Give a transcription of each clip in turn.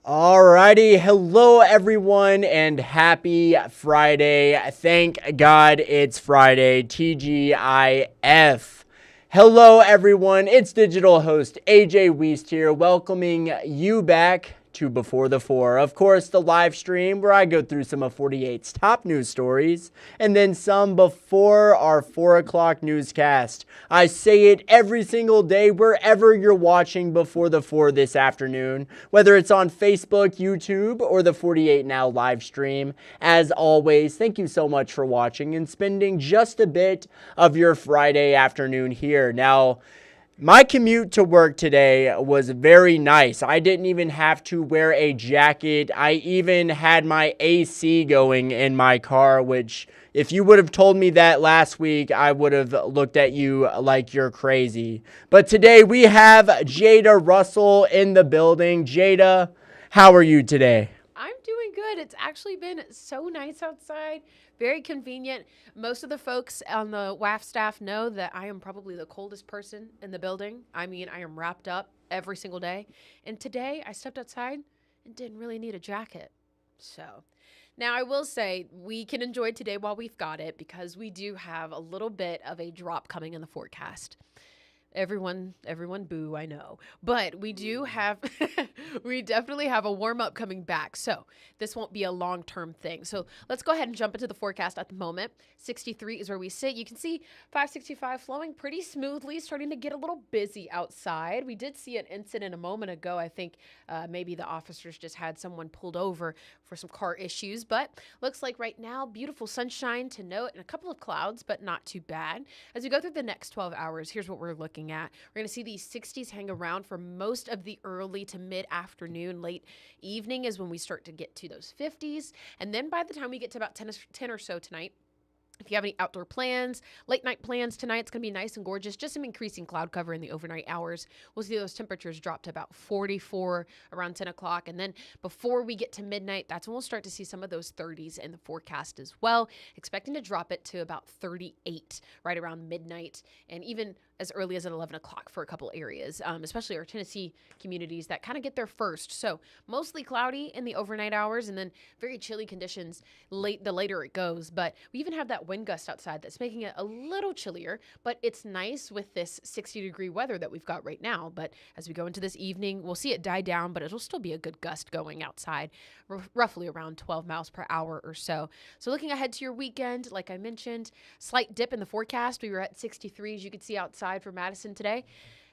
Alrighty, hello everyone and happy Friday. Thank God it's Friday, TGIF. Hello everyone, it's digital host A.J. Wuest here, welcoming you back to Before the Four. Of course, the live stream where I go through some of 48's top news stories and then some before our 4 o'clock newscast. I say it every single day wherever you're watching Before the Four this afternoon, whether it's on Facebook, YouTube, or the 48 Now live stream. As always, thank you so much for watching and spending just a bit of your Friday afternoon here. Now, my commute to work today was very nice. I didn't even have to wear a jacket. I even had my AC going in my car, which if you would have told me that last week, I would have looked at you like you're crazy. But today we have Jada Russell in the building. Jada, how are you today? I'm doing good. It's actually been so nice outside. Very convenient. Most of the folks on the WAFF staff know that I am probably the coldest person in the building. I mean, I am wrapped up every single day. And today I stepped outside and didn't really need a jacket. So now I will say we can enjoy today while we've got it because we do have a little bit of a drop coming in the forecast. Everyone boo, I know. But we do have, we definitely have a warm-up coming back. So this won't be a long-term thing. So let's go ahead and jump into the forecast at the moment. 63 is where we sit. You can see 565 flowing pretty smoothly, starting to get a little busy outside. We did see an incident a moment ago. I think maybe the officers just had someone pulled over for some car issues. But looks like right now, beautiful sunshine to note and a couple of clouds, but not too bad. As we go through the next 12 hours, here's what we're looking at. We're going to see these 60s hang around for most of the early to mid-afternoon. Late evening is when we start to get to those 50s. And then by the time we get to about 10 or so tonight, if you have any outdoor plans, late night plans tonight, it's going to be nice and gorgeous. Just some increasing cloud cover in the overnight hours. We'll see those temperatures drop to about 44 around 10 o'clock. And then before we get to midnight, that's when we'll start to see some of those 30s in the forecast as well. Expecting to drop it to about 38 right around midnight and even as early as at 11 o'clock for a couple areas, especially our Tennessee communities that kind of get there first. So mostly cloudy in the overnight hours and then very chilly conditions the later it goes. But we even have that wind gust outside that's making it a little chillier, but it's nice with this 60-degree weather that we've got right now. But as we go into this evening, we'll see it die down, but it'll still be a good gust going outside, roughly around 12 miles per hour or so. So looking ahead to your weekend, like I mentioned, slight dip in the forecast. We were at 63, as you can see outside for Madison today.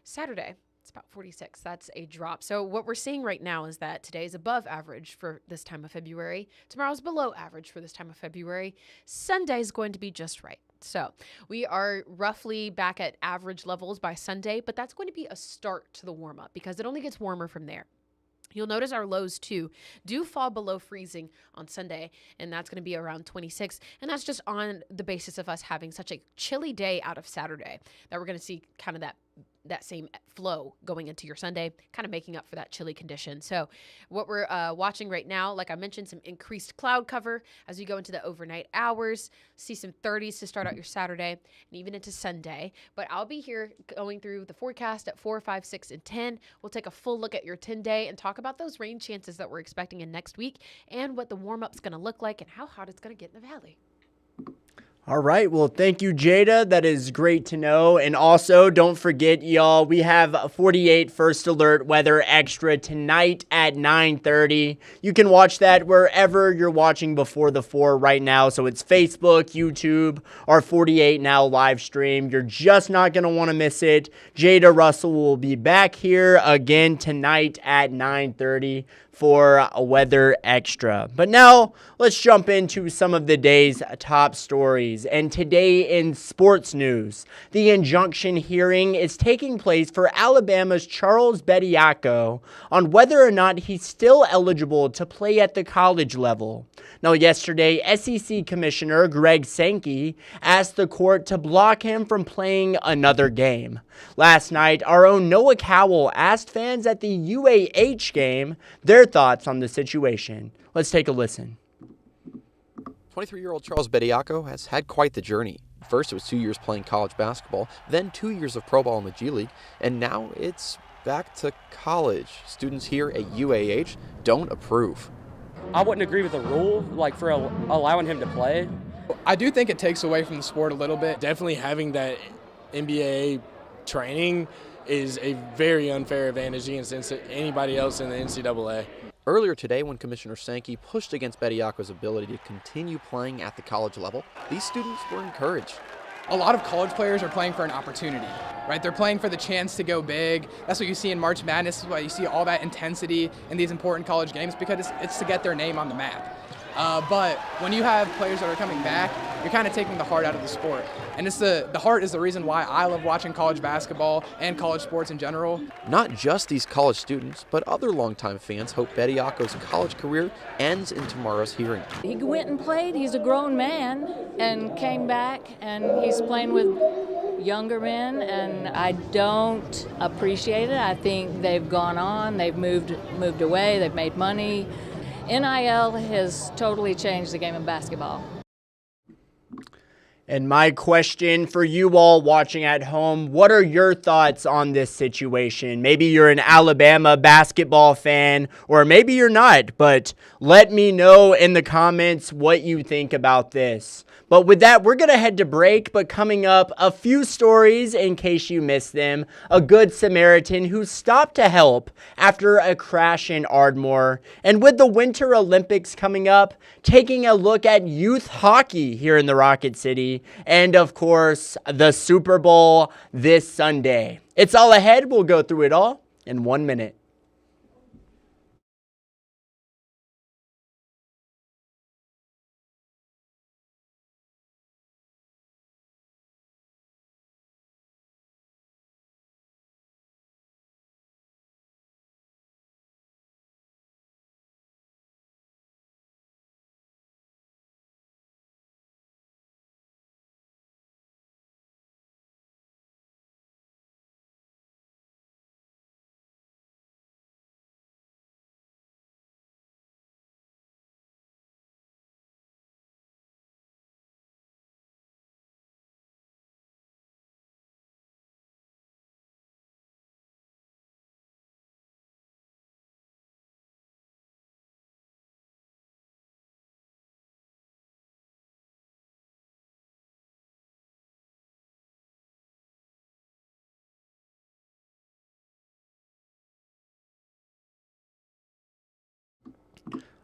Saturday, it's about 46. That's a drop. So what we're seeing right now is that today is above average for this time of February. Tomorrow's below average for this time of February. Sunday is going to be just right. So we are roughly back at average levels by Sunday, but that's going to be a start to the warm up because it only gets warmer from there. You'll notice our lows, too, do fall below freezing on Sunday, and that's going to be around 26. And that's just on the basis of us having such a chilly day out of Saturday that we're going to see kind of that same flow going into your Sunday, kind of making up for that chilly condition. So what we're watching right now, like I mentioned, some increased cloud cover as we go into the overnight hours. See some 30s to start out your Saturday and even into Sunday. But I'll be here going through the forecast at 4, 5, 6, and 10. We'll take a full look at your 10-day and talk about those rain chances that we're expecting in next week and what the warm-up's going to look like and how hot it's going to get in the valley. All right. Well, thank you, Jada. That is great to know. And also, don't forget, y'all, we have 48 First Alert Weather Extra tonight at 9:30. You can watch that wherever you're watching Before the Four right now. So it's Facebook, YouTube, our 48 Now live stream. You're just not going to want to miss it. Jada Russell will be back here again tonight at 9:30 for a Weather Extra. But now, let's jump into some of the day's top stories. And today in sports news, the injunction hearing is taking place for Alabama's Charles Bediako on whether or not he's still eligible to play at the college level. Now, yesterday, SEC Commissioner Greg Sankey asked the court to block him from playing another game. Last night, our own Noah Cowell asked fans at the UAH game their thoughts on the situation. Let's take a listen. 23-year-old Charles Bediako has had quite the journey. First, it was 2 years playing college basketball, then 2 years of pro ball in the G League, and now it's Back to college. Students here at UAH don't approve. I wouldn't agree with the rule, like for allowing him to play. I do think it takes away from the sport a little bit. Definitely having that NBA training is a very unfair advantage against anybody else in the NCAA. Earlier today, when Commissioner Sankey pushed against Bediako's ability to continue playing at the college level, these students were encouraged. A lot of college players are playing for an opportunity, right? They're playing for the chance to go big. That's what you see in March Madness. This is why you see all that intensity in these important college games, because it's to get their name on the map. But when you have players that are coming back, you're kind of taking the heart out of the sport. And it's the heart is the reason why I love watching college basketball and college sports in general. Not just these college students, but other longtime fans hope Bediako's college career ends in tomorrow's hearing. He went and played. He's a grown man and came back, and he's playing with younger men, and I don't appreciate it. I think they've gone on, they've moved away, they've made money. NIL has totally changed the game of basketball. And my question for you all watching at home, what are your thoughts on this situation? Maybe you're an Alabama basketball fan, or maybe you're not, but let me know in the comments what you think about this. But with that, we're going to head to break, but coming up, a few stories in case you missed them. A good Samaritan who stopped to help after a crash in Ardmore. And with the Winter Olympics coming up, taking a look at youth hockey here in the Rocket City. And of course, the Super Bowl this Sunday. It's all ahead. We'll go through it all in 1 minute.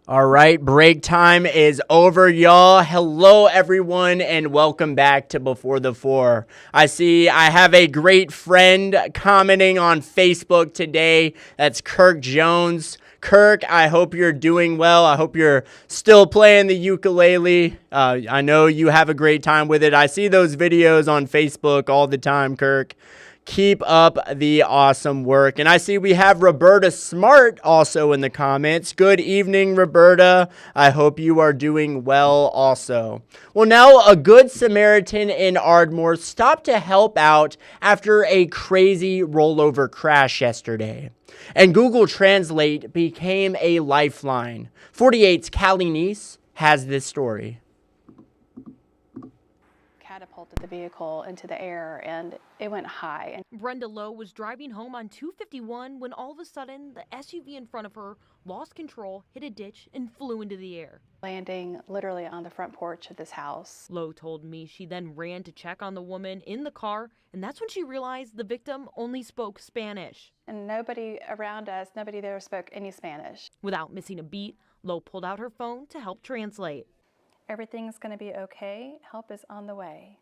All right, break time is over, y'all. Hello, everyone, and welcome back to Before the Four. I see I have a great friend commenting on Facebook today. That's Kirk Jones. Kirk, I hope you're doing well. I hope you're still playing the ukulele. I know you have a great time with it. I see those videos on Facebook all the time, Kirk. Keep up the awesome work. And I see we have Roberta Smart also in the comments. Good evening, Roberta. I hope you are doing well also. Well, now a good Samaritan in Ardmore stopped to help out after a crazy rollover crash yesterday. And Google Translate became a lifeline. 48's Callie Neese has this story. Catapulted the vehicle into the air, and it went high. Brenda Lowe was driving home on 251 when all of a sudden the SUV in front of her lost control, hit a ditch, and flew into the air. Landing literally on the front porch of this house. Lowe told me she then ran to check on the woman in the car, and that's when she realized the victim only spoke Spanish. And nobody around us, nobody there spoke any Spanish. Without missing a beat, Lowe pulled out her phone to help translate. Everything's going to be okay. Help is on the way.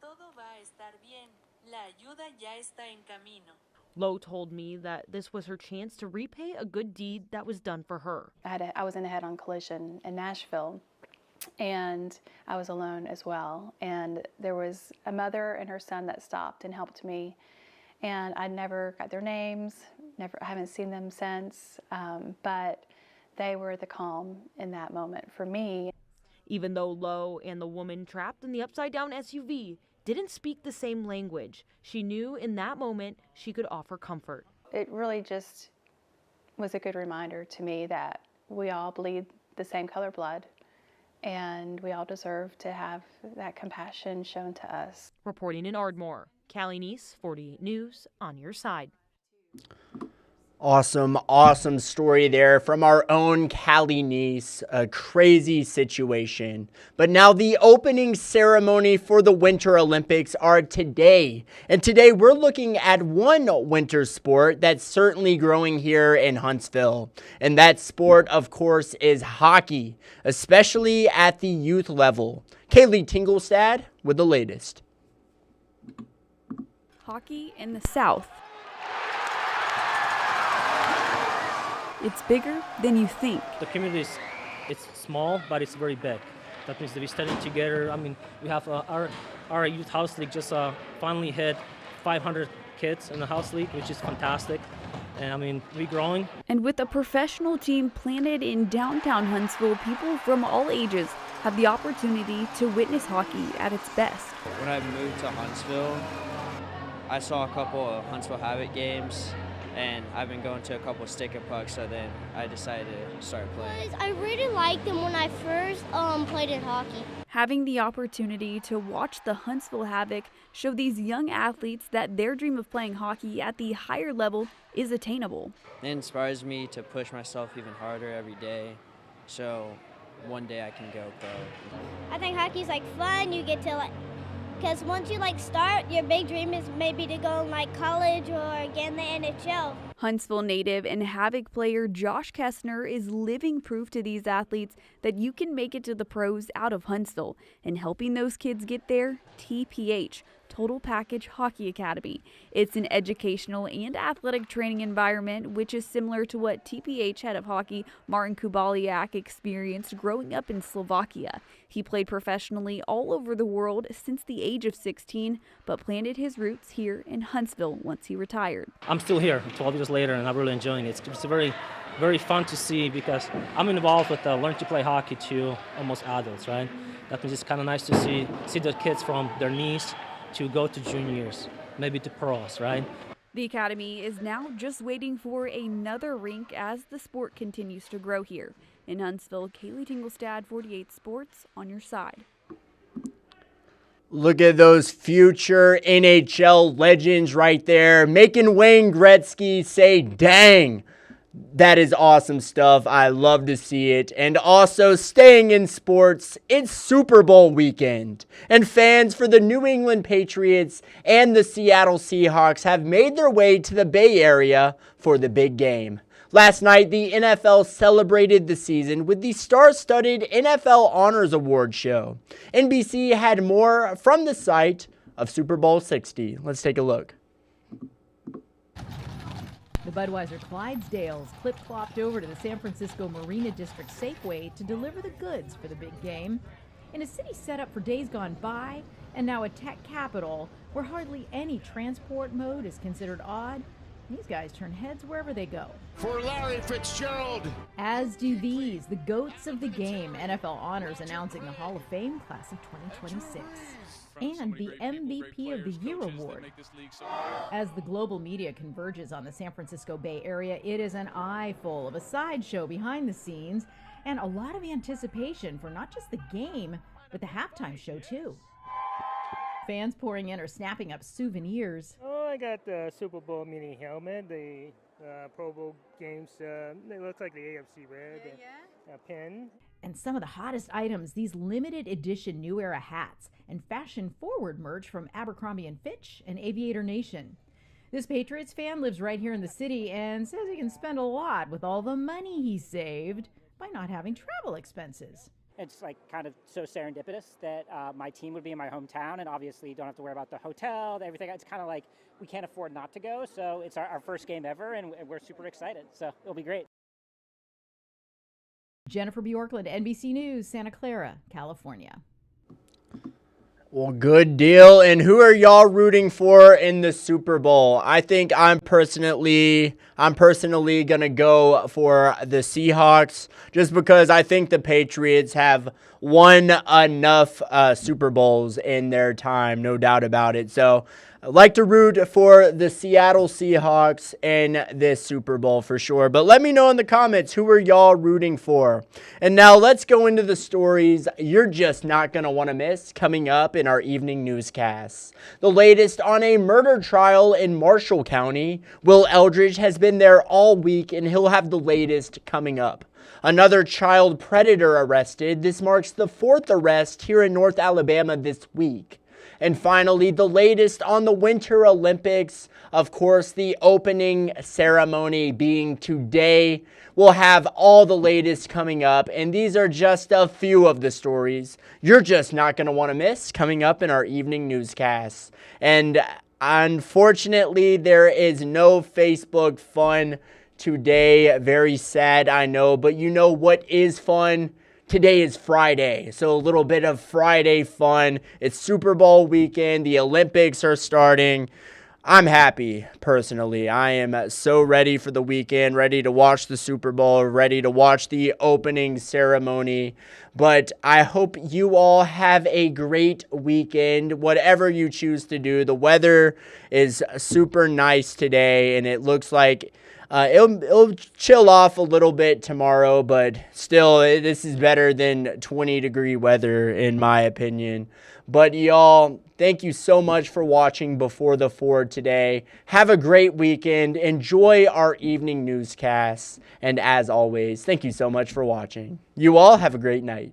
Todo va a estar bien. La ayuda ya está en camino. Lowe told me that this was her chance to repay a good deed that was done for her. I was in a head-on collision in Nashville, and I was alone as well. And there was a mother and her son that stopped and helped me. And I never got their names. I haven't seen them since. But they were the calm in that moment for me. Even though Lowe and the woman trapped in the upside-down SUV didn't speak the same language, she knew in that moment she could offer comfort. It really just was a good reminder to me that we all bleed the same color blood, and we all deserve to have that compassion shown to us. Reporting in Ardmore, Callie Neese, 48 News, on your side. Awesome story there from our own Callie Neese. A crazy situation. But now the opening ceremony for the Winter Olympics are today. And today we're looking at one winter sport that's certainly growing here in Huntsville. And that sport, of course, is hockey, especially at the youth level. Kaylee Tinglestad with the latest. Hockey in the South. It's bigger than you think. The community it's small, but it's very big. That means that we're studying together. I mean, we have our youth house league just finally hit 500 kids in the house league, which is fantastic. And I mean, we're growing. And with a professional team planted in downtown Huntsville, people from all ages have the opportunity to witness hockey at its best. When I moved to Huntsville, I saw a couple of Huntsville Havoc games, and I've been going to a couple of stick and pucks, so then I decided to start playing. I really liked them when I first played in hockey. Having the opportunity to watch the Huntsville Havoc show these young athletes that their dream of playing hockey at the higher level is attainable. It inspires me to push myself even harder every day, so one day I can go pro. I think hockey's fun. You get to because once you start, your big dream is maybe to go in college or get in the NHL. Huntsville native and Havoc player Josh Kestner is living proof to these athletes that you can make it to the pros out of Huntsville. And helping those kids get there, TPH, Total Package Hockey Academy. It's an educational and athletic training environment which is similar to what TPH head of hockey Martin Kubaliak experienced growing up in Slovakia. He played professionally all over the world since the age of 16, but planted his roots here in Huntsville once he retired. I'm still here 12 years later, and I'm really enjoying it. It's very, very fun to see because I'm involved with Learn to Play Hockey to almost adults, right? That means it's kind of nice to see the kids from their knees to go to juniors, maybe to pros, right? The academy is now just waiting for another rink as the sport continues to grow here. In Huntsville, Kaylee Tinglestad, 48 Sports, on your side. Look at those future NHL legends right there, making Wayne Gretzky say, dang. That is awesome stuff. I love to see it. And also staying in sports, it's Super Bowl weekend. And fans for the New England Patriots and the Seattle Seahawks have made their way to the Bay Area for the big game. Last night, the NFL celebrated the season with the star-studded NFL Honors Award show. NBC had more from the site of Super Bowl 60. Let's take a look. The Budweiser Clydesdales clip-clopped over to the San Francisco Marina District Safeway to deliver the goods for the big game. In a city set up for days gone by, and now a tech capital where hardly any transport mode is considered odd, these guys turn heads wherever they go. For Larry Fitzgerald. As do these, the GOATs of the game, NFL Honors announcing the Hall of Fame class of 2026. And the MVP of the Year award. As the global media converges on the San Francisco Bay Area, it is an eyeful of a sideshow behind the scenes and a lot of anticipation for not just the game, but the halftime show too. Fans pouring in or snapping up souvenirs. Oh, I got the Super Bowl mini helmet, the Pro Bowl games. It looks like the AFC red. A pin. And some of the hottest items, these limited edition New Era hats and fashion-forward merch from Abercrombie & Fitch and Aviator Nation. This Patriots fan lives right here in the city and says he can spend a lot with all the money he saved by not having travel expenses. It's kind of so serendipitous that my team would be in my hometown, and obviously don't have to worry about the hotel, everything. It's kind of like we can't afford not to go, so it's our first game ever, and we're super excited. So it'll be great. Jennifer Bjorklund, NBC News, Santa Clara, California. Well, good deal. And who are y'all rooting for in the Super Bowl? I think I'm personally going to go for the Seahawks just because I think the Patriots have won enough Super Bowls in their time, no doubt about it. So I like to root for the Seattle Seahawks in this Super Bowl for sure. But let me know in the comments, who are y'all rooting for? And now let's go into the stories you're just not going to want to miss coming up in our evening newscasts. The latest on a murder trial in Marshall County. Will Eldridge has been there all week, and he'll have the latest coming up. Another child predator arrested. This marks the 4th arrest here in North Alabama this week. And finally, the latest on the Winter Olympics. Of course, the opening ceremony being today. We'll have all the latest coming up, and these are just a few of the stories you're just not going to want to miss coming up in our evening newscasts. And unfortunately, there is no Facebook fun today. Very sad, I know, but you know what is fun? Today is Friday, so a little bit of Friday fun. It's Super Bowl weekend. The Olympics are starting. I'm happy, personally. I am so ready for the weekend, ready to watch the Super Bowl, ready to watch the opening ceremony. But I hope you all have a great weekend, whatever you choose to do. The weather is super nice today, and it looks like it'll chill off a little bit tomorrow, but still, this is better than 20-degree weather, in my opinion. But y'all, thank you so much for watching Before the Ford today. Have a great weekend. Enjoy our evening newscasts. And as always, thank you so much for watching. You all have a great night.